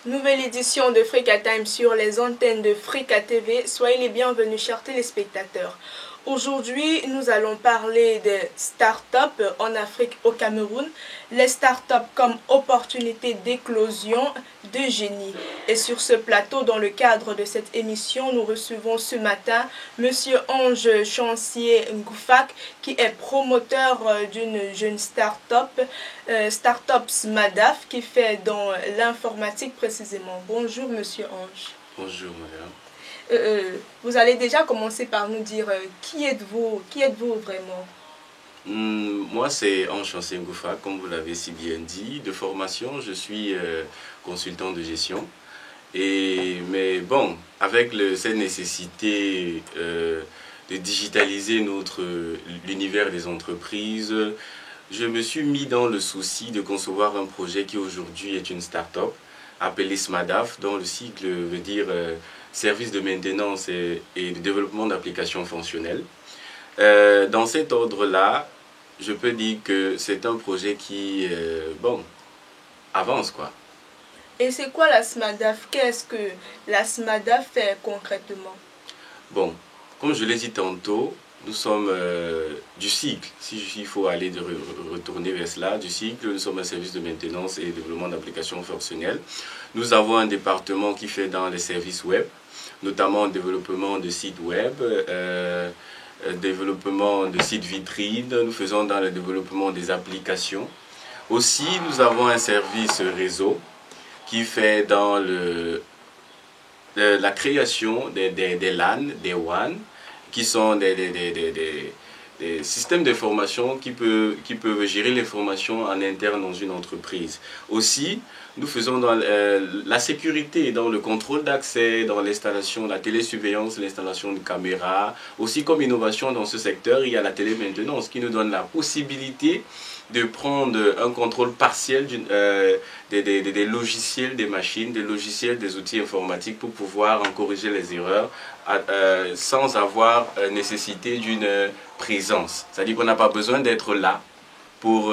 Nouvelle édition de Frika Time sur les antennes de Frika TV. Soyez les bienvenus, chers téléspectateurs. Aujourd'hui, nous allons parler des start-up en Afrique, au Cameroun. Les start-up comme opportunité d'éclosion de génie. Et sur ce plateau, dans le cadre de cette émission, nous recevons ce matin Monsieur Ange Chancier Ngoufak, qui est promoteur d'une jeune start-up, Start-up Smadaf, qui fait dans l'informatique précisément. Bonjour Monsieur Ange. Bonjour madame. Vous allez déjà commencer par nous dire qui êtes-vous vraiment? Moi c'est Ange Chancier Ngoufak, comme vous l'avez si bien dit. De formation, je suis consultant de gestion. Mais bon, avec cette nécessité de digitaliser l'univers des entreprises, je me suis mis dans le souci de concevoir un projet qui aujourd'hui est une start-up appelée SMADAF, dont le sigle veut dire Service de maintenance et de développement d'applications fonctionnelles. Dans cet ordre-là, je peux dire que c'est un projet qui, avance quoi. Et c'est quoi la SMADAF? Qu'est-ce que la SMADAF fait concrètement? Bon, comme je l'ai dit tantôt, nous sommes du cycle, s'il faut retourner vers cela, du cycle, nous sommes un service de maintenance et développement d'applications fonctionnelles. Nous avons un département qui fait dans les services web, notamment développement de sites web, développement de sites vitrines, nous faisons dans le développement des applications. Aussi, nous avons un service réseau qui fait dans la création des LAN, des WAN, qui sont des systèmes d'information qui peuvent gérer l'information en interne dans une entreprise. Aussi, nous faisons dans la sécurité, dans le contrôle d'accès, dans l'installation, la télésurveillance, l'installation de caméras. Aussi, comme innovation dans ce secteur, il y a la télémaintenance qui nous donne la possibilité de prendre un contrôle partiel des logiciels, des machines, des logiciels, des outils informatiques pour pouvoir en corriger les erreurs sans avoir nécessité d'une présence. C'est-à-dire qu'on n'a pas besoin d'être là pour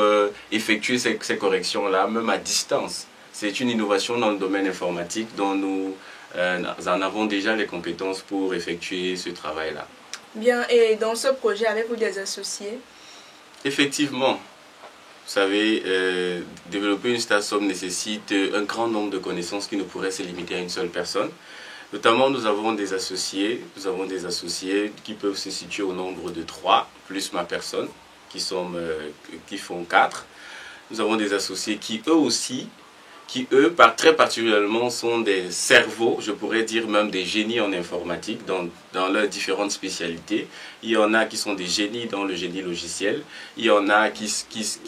effectuer ces corrections-là, même à distance. C'est une innovation dans le domaine informatique dont nous en avons déjà les compétences pour effectuer ce travail-là. Bien, et dans ce projet, avez-vous des associés? Effectivement. Vous savez, développer une start-up nécessite un grand nombre de connaissances qui ne pourraient se limiter à une seule personne. Notamment, nous avons des associés qui peuvent se situer au nombre de 3, plus ma personne, qui font 4. Nous avons des associés qui eux, très particulièrement, sont des cerveaux, je pourrais dire même des génies en informatique dans leurs différentes spécialités. Il y en a qui sont des génies dans le génie logiciel, il y en a qui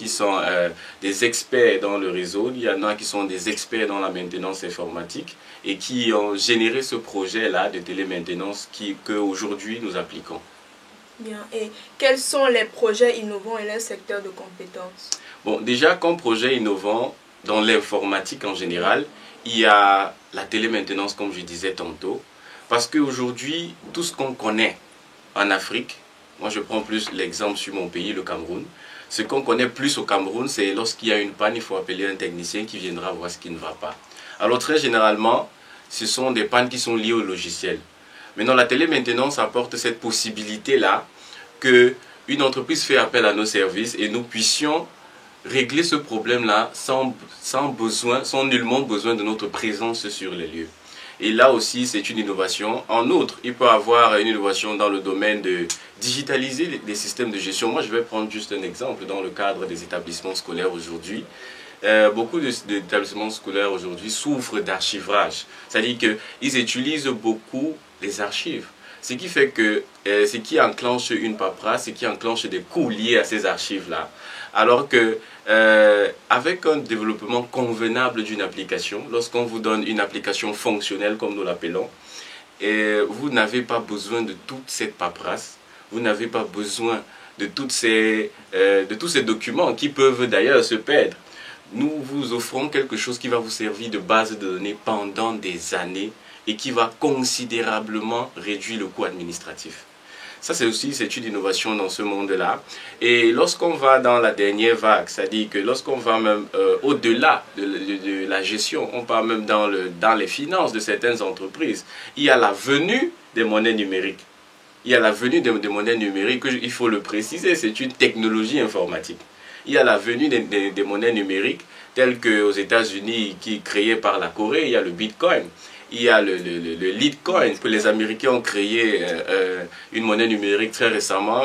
sont des experts dans le réseau, il y en a qui sont des experts dans la maintenance informatique et qui ont généré ce projet-là de télémaintenance qu'aujourd'hui nous appliquons. Bien, et quels sont les projets innovants et les secteurs de compétences? Bon, déjà comme projet innovant, dans l'informatique en général, il y a la télémaintenance, comme je disais tantôt, parce qu'aujourd'hui, tout ce qu'on connaît en Afrique, moi je prends plus l'exemple sur mon pays, le Cameroun, ce qu'on connaît plus au Cameroun, c'est lorsqu'il y a une panne, il faut appeler un technicien qui viendra voir ce qui ne va pas. Alors très généralement, ce sont des pannes qui sont liées au logiciel. Maintenant, la télémaintenance apporte cette possibilité-là qu'une entreprise fait appel à nos services et nous puissions régler ce problème-là sans nullement besoin de notre présence sur les lieux. Et là aussi, c'est une innovation. En outre, il peut y avoir une innovation dans le domaine de digitaliser les systèmes de gestion. Moi, je vais prendre juste un exemple dans le cadre des établissements scolaires aujourd'hui. Beaucoup d'établissements scolaires aujourd'hui souffrent d'archivrage. C'est-à-dire qu'ils utilisent beaucoup les archives. Ce qui fait que ce qui enclenche une paperasse, ce qui enclenche des coûts liés à ces archives-là. Alors que avec un développement convenable d'une application, lorsqu'on vous donne une application fonctionnelle comme nous l'appelons, vous n'avez pas besoin de toute cette paperasse, vous n'avez pas besoin de tous ces documents qui peuvent d'ailleurs se perdre. Nous vous offrons quelque chose qui va vous servir de base de données pendant des années et qui va considérablement réduire le coût administratif. Ça, c'est aussi c'est une innovation dans ce monde-là. Et lorsqu'on va dans la dernière vague, c'est-à-dire que lorsqu'on va même au-delà de la gestion, on part même dans les finances de certaines entreprises, il y a la venue des monnaies numériques. Il y a la venue des monnaies numériques, il faut le préciser, c'est une technologie informatique. Il y a la venue des monnaies numériques, telles qu'aux États-Unis, qui est créée par la Corée, il y a le Bitcoin. Il y a le Litecoin, que les Américains ont créé une monnaie numérique très récemment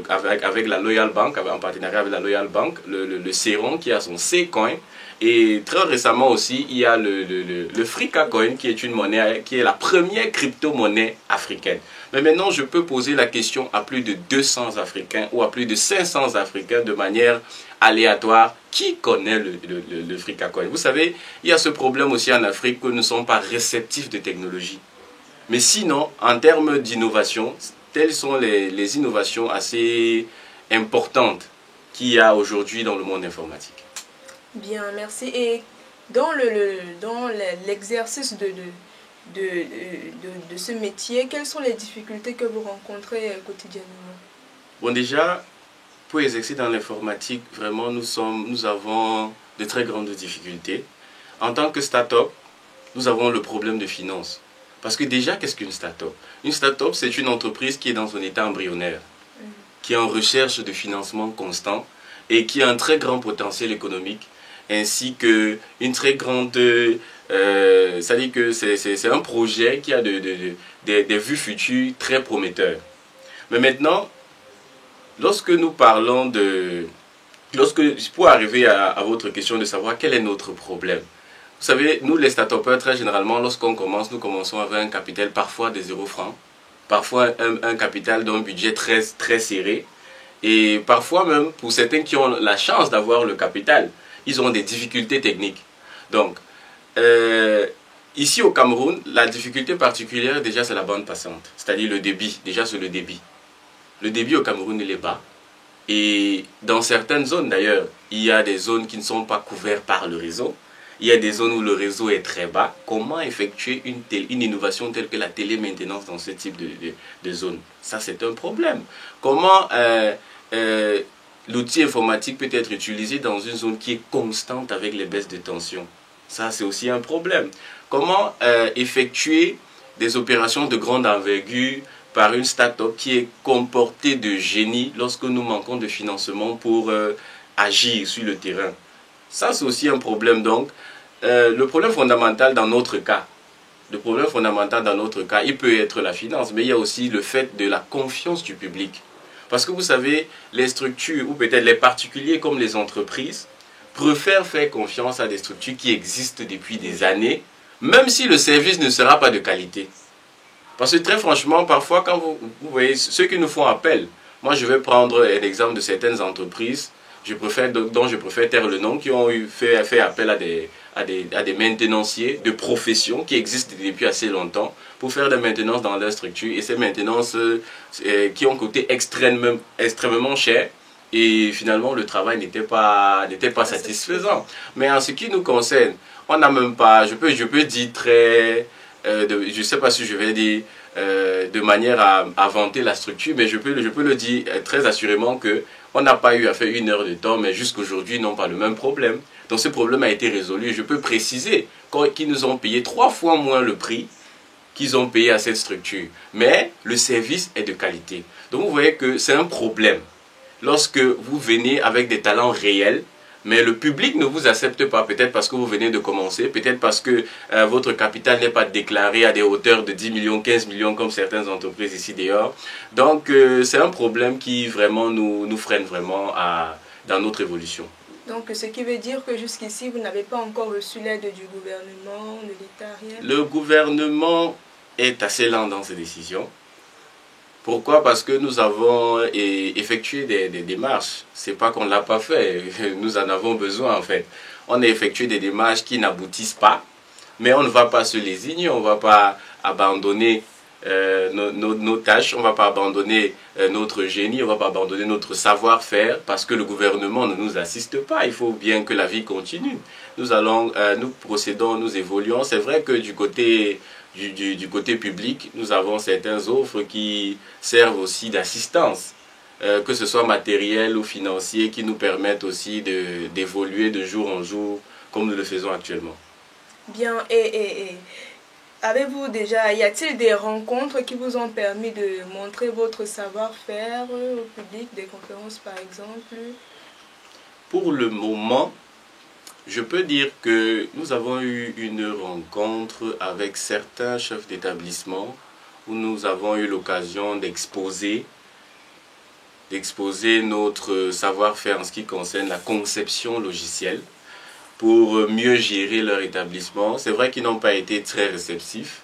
avec la Loyal Bank, en partenariat avec la Loyal Bank, le Serum qui a son C-Coin. Et très récemment aussi, il y a le Frika Coin qui est une monnaie, qui est la première crypto-monnaie africaine. Mais maintenant, je peux poser la question à plus de 200 Africains ou à plus de 500 Africains de manière aléatoire. Qui connaît le Frika Coin? Vous savez, il y a ce problème aussi en Afrique que nous ne sommes pas réceptifs de technologie. Mais sinon, en termes d'innovation, telles sont les innovations assez importantes qu'il y a aujourd'hui dans le monde informatique. Bien, merci. Et dans l'exercice de ce métier, quelles sont les difficultés que vous rencontrez quotidiennement? Bon, déjà, pour exercer dans l'informatique, vraiment, nous avons de très grandes difficultés. En tant que start-up, nous avons le problème de finances. Parce que déjà, qu'est-ce qu'une start-up? Une start-up, c'est une entreprise qui est dans un état embryonnaire, qui est en recherche de financement constant et qui a un très grand potentiel économique, ainsi qu'une très grande... c'est-à-dire que c'est un projet qui a des vues futures très prometteurs. Mais maintenant, lorsque nous parlons pour arriver à votre question de savoir quel est notre problème, vous savez, nous les start-upers, très généralement, lorsqu'on commence, nous commençons avec un capital parfois de 0 francs, parfois un capital d'un budget très, très serré, et parfois même, pour certains qui ont la chance d'avoir le capital, ils ont des difficultés techniques. Donc, ici au Cameroun, la difficulté particulière, déjà, c'est la bande passante, c'est-à-dire le débit. Déjà, c'est le débit. Le débit au Cameroun, il est bas. Et dans certaines zones, d'ailleurs, il y a des zones qui ne sont pas couvertes par le réseau. Il y a des zones où le réseau est très bas. Comment effectuer une innovation telle que la télémaintenance dans ce type de zone? Ça, c'est un problème. Comment l'outil informatique peut être utilisé dans une zone qui est constante avec les baisses de tension? Ça, c'est aussi un problème. Comment effectuer des opérations de grande envergure par une start-up qui est comportée de génie lorsque nous manquons de financement pour agir sur le terrain? Ça, c'est aussi un problème. Donc, le problème fondamental dans notre cas, il peut être la finance, mais il y a aussi le fait de la confiance du public. Parce que vous savez, les structures, ou peut-être les particuliers comme les entreprises, préfèrent faire confiance à des structures qui existent depuis des années, même si le service ne sera pas de qualité. Parce que très franchement, parfois, quand vous voyez ceux qui nous font appel, moi je vais prendre l'exemple de certaines entreprises, dont je préfère taire le nom, qui ont fait appel à des maintenanciers de profession qui existent depuis assez longtemps pour faire des maintenances dans leur structure. Et ces maintenances qui ont coûté extrêmement cher. Et finalement, le travail n'était pas satisfaisant. Mais en ce qui nous concerne, on n'a même pas, je peux dire je ne sais pas si je vais dire de manière à vanter la structure, mais je peux le dire très assurément qu'on n'a pas eu à faire 1 heure de temps, mais jusqu'aujourd'hui, ils n'ont pas le même problème. Donc ce problème a été résolu. Je peux préciser qu'ils nous ont payé 3 fois moins le prix qu'ils ont payé à cette structure. Mais le service est de qualité. Donc vous voyez que c'est un problème. Lorsque vous venez avec des talents réels, mais le public ne vous accepte pas, peut-être parce que vous venez de commencer, peut-être parce que votre capital n'est pas déclaré à des hauteurs de 10 millions, 15 millions comme certaines entreprises ici dehors. Donc c'est un problème qui vraiment nous freine vraiment dans notre évolution. Donc ce qui veut dire que jusqu'ici vous n'avez pas encore reçu l'aide du gouvernement, de l'État, rien? Le gouvernement est assez lent dans ses décisions. Pourquoi? Parce que nous avons effectué des démarches. Ce n'est pas qu'on ne l'a pas fait, nous en avons besoin en fait. On a effectué des démarches qui n'aboutissent pas, mais on ne va pas se lésigner, on ne va pas abandonner nos tâches, on ne va pas abandonner notre génie, on ne va pas abandonner notre savoir-faire parce que le gouvernement ne nous assiste pas. Il faut bien que la vie continue. Nous procédons, nous évoluons. C'est vrai que du côté du côté public, nous avons certaines offres qui servent aussi d'assistance, que ce soit matériel ou financier, qui nous permettent aussi d'évoluer de jour en jour, comme nous le faisons actuellement. Bien, avez-vous déjà, y a-t-il des rencontres qui vous ont permis de montrer votre savoir-faire au public, des conférences par exemple? Pour le moment, je peux dire que nous avons eu une rencontre avec certains chefs d'établissement où nous avons eu l'occasion d'exposer notre savoir-faire en ce qui concerne la conception logicielle pour mieux gérer leur établissement. C'est vrai qu'ils n'ont pas été très réceptifs.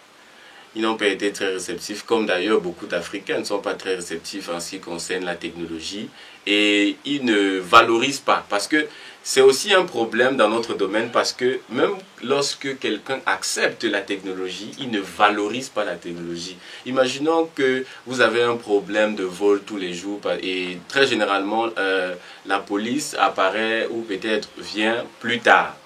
Ils n'ont pas été très réceptifs, comme d'ailleurs beaucoup d'Africains ne sont pas très réceptifs en ce qui concerne la technologie. Et ils ne valorisent pas. Parce que c'est aussi un problème dans notre domaine, parce que même lorsque quelqu'un accepte la technologie, il ne valorise pas la technologie. Imaginons que vous avez un problème de vol tous les jours et très généralement la police apparaît ou peut-être vient plus tard.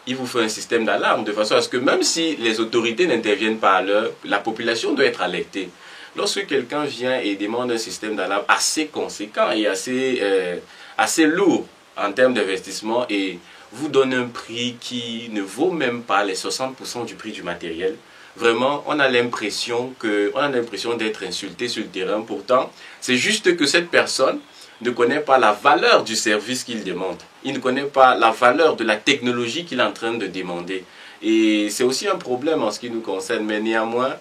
Il vous fait un système d'alarme de façon à ce que même si les autorités n'interviennent pas à l'heure, la population doit être alertée. Lorsque quelqu'un vient et demande un système d'alarme assez conséquent et assez lourd en termes d'investissement et vous donne un prix qui ne vaut même pas les 60% du prix du matériel, vraiment on a l'impression d'être insulté sur le terrain. Pourtant, c'est juste que cette personne ne connaît pas la valeur du service qu'il demande. Il ne connaît pas la valeur de la technologie qu'il est en train de demander. Et c'est aussi un problème en ce qui nous concerne. Mais néanmoins,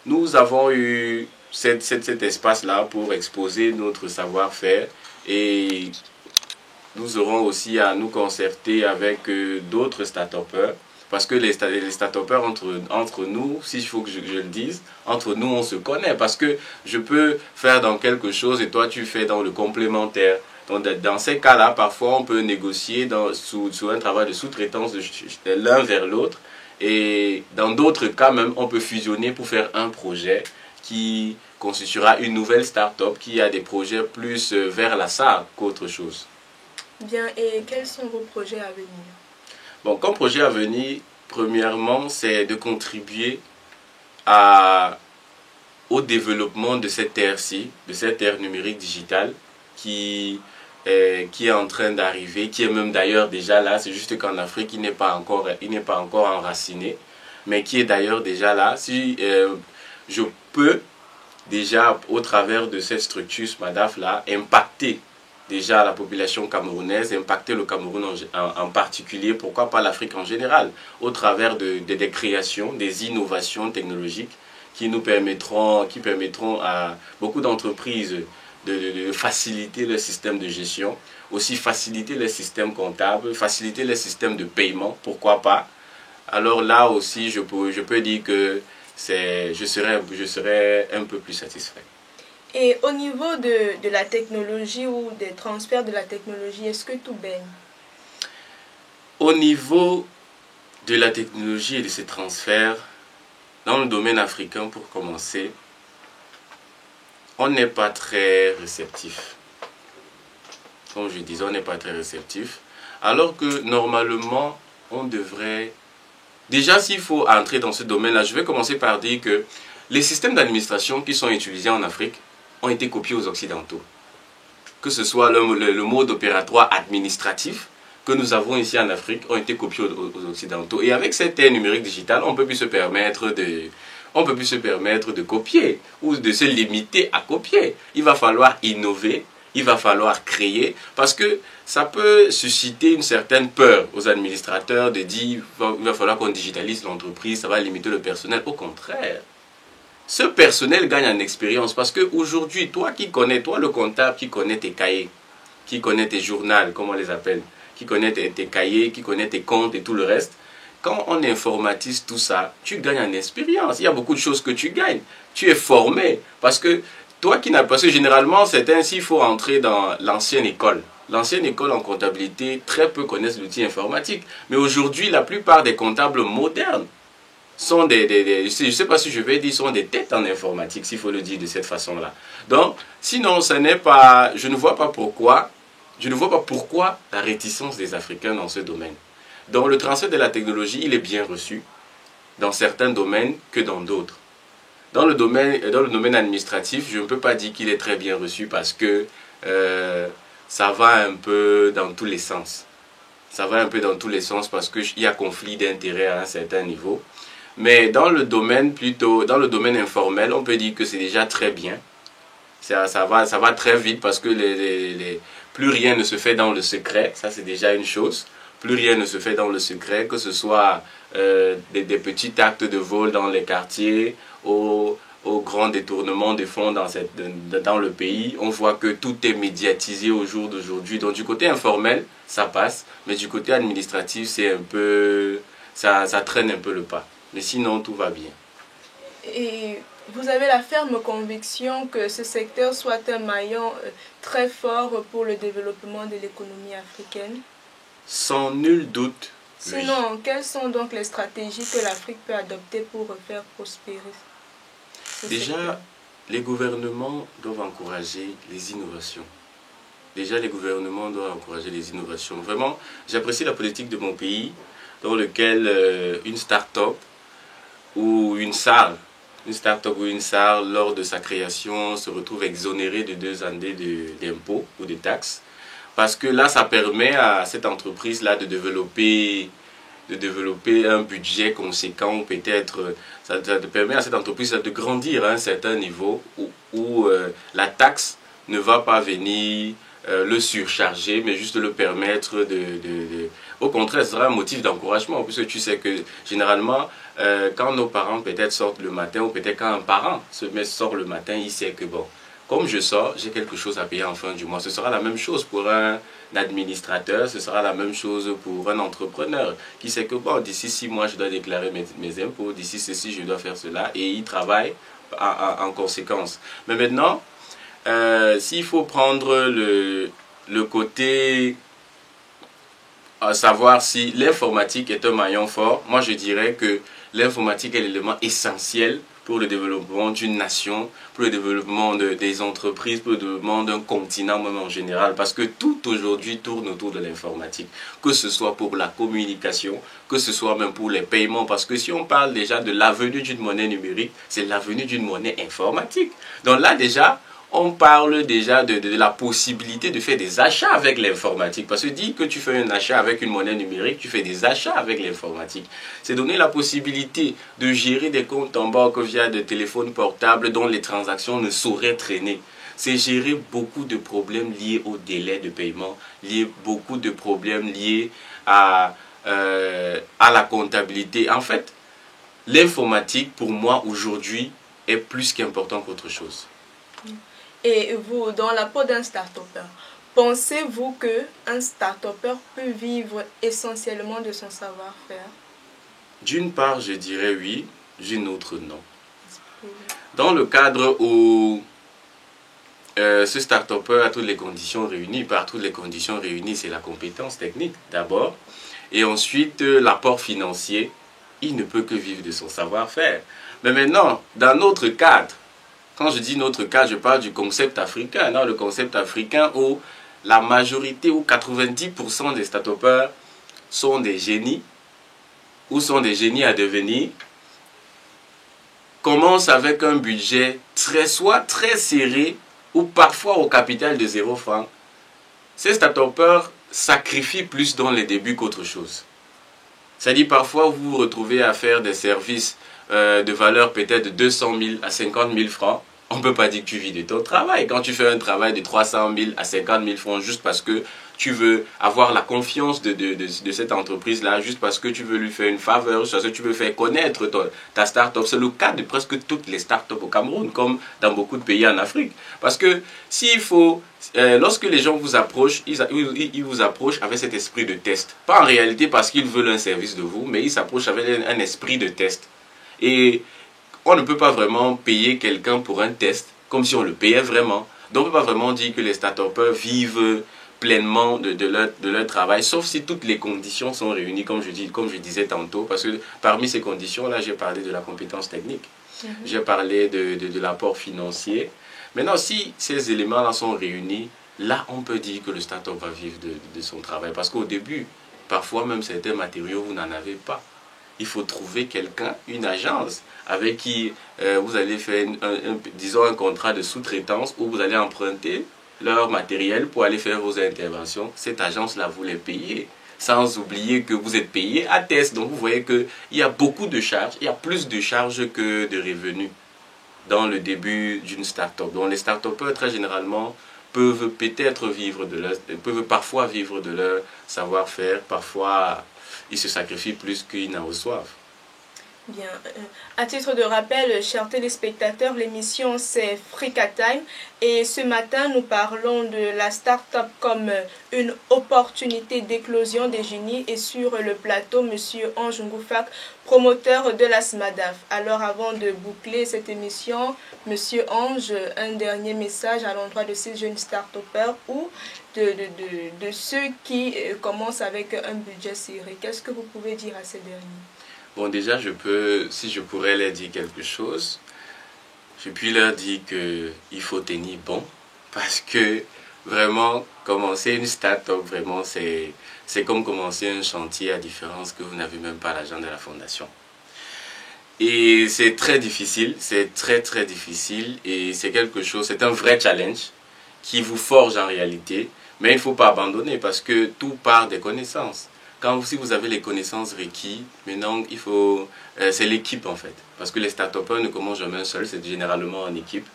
nous avons eu cet espace-là pour exposer notre savoir-faire. Et nous aurons aussi à nous concerter avec d'autres start-upers. Parce que les start-upers entre nous, s'il faut que je le dise, entre nous on se connaît. Parce que je peux faire dans quelque chose et toi tu fais dans le complémentaire. Donc dans ces cas-là, parfois on peut négocier sous un travail de sous-traitance de l'un vers l'autre. Et dans d'autres cas même, on peut fusionner pour faire un projet qui constituera une nouvelle start-up qui a des projets plus vers la SAR qu'autre chose. Bien, et quels sont vos projets à venir? Bon, comme projet à venir, premièrement, c'est de contribuer au développement de cette ère-ci, de cette ère numérique digitale qui est en train d'arriver, qui est même d'ailleurs déjà là. C'est juste qu'en Afrique, il n'est pas encore enraciné, mais qui est d'ailleurs déjà là. Si je peux déjà, au travers de cette structure SMADAF-là, impacter déjà la population camerounaise, impacter le Cameroun en particulier, pourquoi pas l'Afrique en général, au travers des créations, des innovations technologiques qui permettront à beaucoup d'entreprises de faciliter le système de gestion, aussi faciliter le système comptable, faciliter le système de paiement, pourquoi pas. Alors là aussi, je peux dire que je serais un peu plus satisfait. Et au niveau de la technologie ou des transferts de la technologie, est-ce que tout baigne? Au niveau de la technologie et de ces transferts, dans le domaine africain pour commencer, on n'est pas très réceptif. Comme je disais, on n'est pas très réceptif. Alors que normalement, on devrait... Déjà, s'il faut entrer dans ce domaine-là, je vais commencer par dire que les systèmes d'administration qui sont utilisés en Afrique ont été copiés aux Occidentaux. Que ce soit le mode opératoire administratif que nous avons ici en Afrique ont été copiés aux Occidentaux. Et avec cette ère numérique digitale, on ne peut plus se permettre de copier ou de se limiter à copier. Il va falloir innover, il va falloir créer, parce que ça peut susciter une certaine peur aux administrateurs de dire il va falloir qu'on digitalise l'entreprise, ça va limiter le personnel. Au contraire, ce personnel gagne en expérience parce qu'aujourd'hui, toi le comptable qui connaît tes cahiers, qui connaît tes journaux, comme on les appelle, qui connaît tes cahiers, qui connaît tes comptes et tout le reste, quand on informatise tout ça, tu gagnes en expérience. Il y a beaucoup de choses que tu gagnes. Tu es formé parce que parce que généralement, c'est ainsi, il faut entrer dans l'ancienne école. L'ancienne école en comptabilité, très peu connaissent l'outil informatique. Mais aujourd'hui, la plupart des comptables modernes sont je ne sais pas si je vais dire, sont des têtes en informatique, s'il faut le dire de cette façon-là. Donc, sinon, je ne vois pas pourquoi la réticence des Africains dans ce domaine. Donc, le transfert de la technologie, il est bien reçu. dans certains domaines que dans d'autres. Dans le domaine administratif, je ne peux pas dire qu'il est très bien reçu parce que ça va un peu dans tous les sens. Ça va un peu dans tous les sens parce qu'il y a conflit d'intérêts à un certain niveau. Mais dans le domaine informel, on peut dire que c'est déjà très bien. Ça va très vite parce que plus rien ne se fait dans le secret, ça c'est déjà une chose. Plus rien ne se fait dans le secret, que ce soit des petits actes de vol dans les quartiers, au grand détournement des fonds dans le pays. On voit que tout est médiatisé au jour d'aujourd'hui. Donc du côté informel, ça passe, mais du côté administratif, c'est un peu, ça traîne un peu le pas. Mais sinon, tout va bien. Et vous avez la ferme conviction que ce secteur soit un maillon très fort pour le développement de l'économie africaine? Sans nul doute. Sinon, oui. Quelles sont donc les stratégies que l'Afrique peut adopter pour faire prospérer ce Déjà, secteur? les gouvernements doivent encourager les innovations. Vraiment, j'apprécie la politique de mon pays dans lequel une start-up ou une salle, lors de sa création, se retrouve exonérée de 2 années d'impôts ou de taxes. Parce que là, ça permet à cette entreprise-là de développer un budget conséquent, peut-être, ça permet à cette entreprise de grandir à un certain niveau où la taxe ne va pas venir le surcharger, mais juste le permettre Au contraire, ce sera un motif d'encouragement, puisque tu sais que généralement, quand nos parents peut-être sortent le matin, ou peut-être quand un parent sort le matin, il sait que bon, comme je sors, j'ai quelque chose à payer en fin du mois. Ce sera la même chose pour un administrateur, ce sera la même chose pour un entrepreneur qui sait que bon, d'ici 6 mois, je dois déclarer mes impôts, d'ici ceci, je dois faire cela, et il travaille en conséquence. Mais maintenant, s'il faut prendre le côté à savoir si l'informatique est un maillon fort, moi je dirais que l'informatique est l'élément essentiel pour le développement d'une nation, pour le développement des entreprises, pour le développement d'un continent même en général, parce que tout aujourd'hui tourne autour de l'informatique, que ce soit pour la communication, que ce soit même pour les paiements, parce que si on parle déjà de l'avenue d'une monnaie numérique, c'est l'avenue d'une monnaie informatique. Donc là déjà, on parle déjà de la possibilité de faire des achats avec l'informatique. Parce que dis que tu fais un achat avec une monnaie numérique, tu fais des achats avec l'informatique. C'est donner la possibilité de gérer des comptes en banque via des téléphones portables dont les transactions ne sauraient traîner. C'est gérer beaucoup de problèmes liés au délai de paiement, beaucoup de problèmes liés à la comptabilité. En fait, l'informatique, pour moi, aujourd'hui, est plus qu'important qu'autre chose. Et vous, dans la peau d'un start-upper, pensez-vous qu'un start-upper peut vivre essentiellement de son savoir-faire? D'une part, je dirais oui, d'une autre non. Dans le cadre où ce start-upper a toutes les conditions réunies, par toutes les conditions réunies, c'est la compétence technique d'abord, et ensuite l'apport financier, il ne peut que vivre de son savoir-faire. Mais maintenant, dans notre cadre, quand je dis notre cas, je parle du concept africain. Non, le concept africain où la majorité ou 90% des start-upers sont des génies ou sont des génies à devenir, commencent avec un budget soit très serré ou parfois au capital de 0 francs. Ces start-upers sacrifient plus dans les débuts qu'autre chose. C'est-à-dire parfois vous vous retrouvez à faire des services de valeur peut-être de 200 000 à 50 000 francs, on ne peut pas dire que tu vis de ton travail. Quand tu fais un travail de 300 000 à 50 000 francs juste parce que tu veux avoir la confiance de cette entreprise-là, juste parce que tu veux lui faire une faveur, juste parce que tu veux faire connaître ta start-up. C'est le cas de presque toutes les start-up au Cameroun, comme dans beaucoup de pays en Afrique. Parce que lorsque les gens vous approchent, ils vous approchent avec cet esprit de test. Pas en réalité parce qu'ils veulent un service de vous, mais ils s'approchent avec un esprit de test. Et on ne peut pas vraiment payer quelqu'un pour un test comme si on le payait vraiment. Donc on ne peut pas vraiment dire que les start-upers vivent pleinement de leur travail, sauf si toutes les conditions sont réunies, comme je disais tantôt, parce que parmi ces conditions-là, j'ai parlé de la compétence technique, j'ai parlé de l'apport financier. Maintenant, si ces éléments-là sont réunis, là, on peut dire que le start-up va vivre de son travail. Parce qu'au début, parfois même certains matériaux, vous n'en avez pas. il faut trouver quelqu'un, une agence, avec qui vous allez faire, disons, un contrat de sous-traitance où vous allez emprunter leur matériel pour aller faire vos interventions. Cette agence-là, vous les payez. Sans oublier que vous êtes payé à test. Donc vous voyez qu'il y a beaucoup de charges, il y a plus de charges que de revenus dans le début d'une start-up. Donc les start-upers, très généralement, peuvent peut-être vivre de leur, peuvent parfois vivre de leur savoir-faire, parfois ils se sacrifient plus qu'ils n'en reçoivent. Bien. À titre de rappel, chers téléspectateurs, l'émission c'est Frika Time et ce matin nous parlons de la start-up comme une opportunité d'éclosion des génies et sur le plateau Monsieur Ange Ngoufak, promoteur de la SMADAF. Alors avant de boucler cette émission, Monsieur Ange, un dernier message à l'endroit de ces jeunes start-upers ou de ceux qui commencent avec un budget serré. Qu'est-ce que vous pouvez dire à ces derniers? Bon, déjà, si je pourrais leur dire quelque chose, je puis leur dire qu'il faut tenir bon, parce que vraiment, commencer une start-up, vraiment, c'est comme commencer un chantier, à différence que vous n'avez même pas l'argent de la fondation. Et c'est très difficile, c'est très difficile, et c'est quelque chose, c'est un vrai challenge qui vous forge en réalité, mais il ne faut pas abandonner, parce que tout part des connaissances. Si vous avez les connaissances requises, maintenant, c'est l'équipe en fait. Parce que les start-upers ne commencent jamais seuls, c'est généralement en équipe.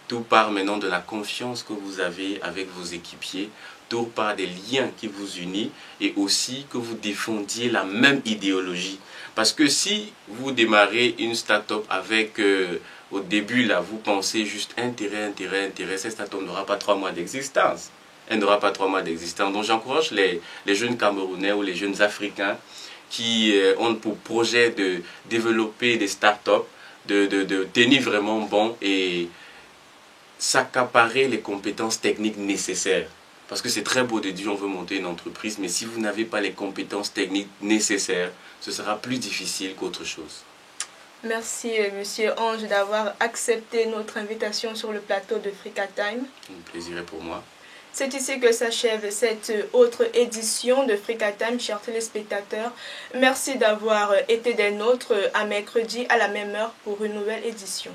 Tout part maintenant de la confiance que vous avez avec vos équipiers. Tout part des liens qui vous unissent et aussi que vous défendiez la même idéologie. Parce que si vous démarrez une start-up avec, au début, là, vous pensez juste intérêt, cette start-up n'aura pas 3 mois d'existence. Elle n'aura pas 3 mois d'existence. Donc j'encourage les jeunes Camerounais ou les jeunes Africains qui ont pour projet de développer des startups, de tenir vraiment bon et s'accaparer les compétences techniques nécessaires. Parce que c'est très beau de dire on veut monter une entreprise, mais si vous n'avez pas les compétences techniques nécessaires, ce sera plus difficile qu'autre chose. Merci Monsieur Ange d'avoir accepté notre invitation sur le plateau de Frika Time. Un plaisir est pour moi. C'est ici que s'achève cette autre édition de Frika Time, chers téléspectateurs. Merci d'avoir été des nôtres à mercredi à la même heure pour une nouvelle édition.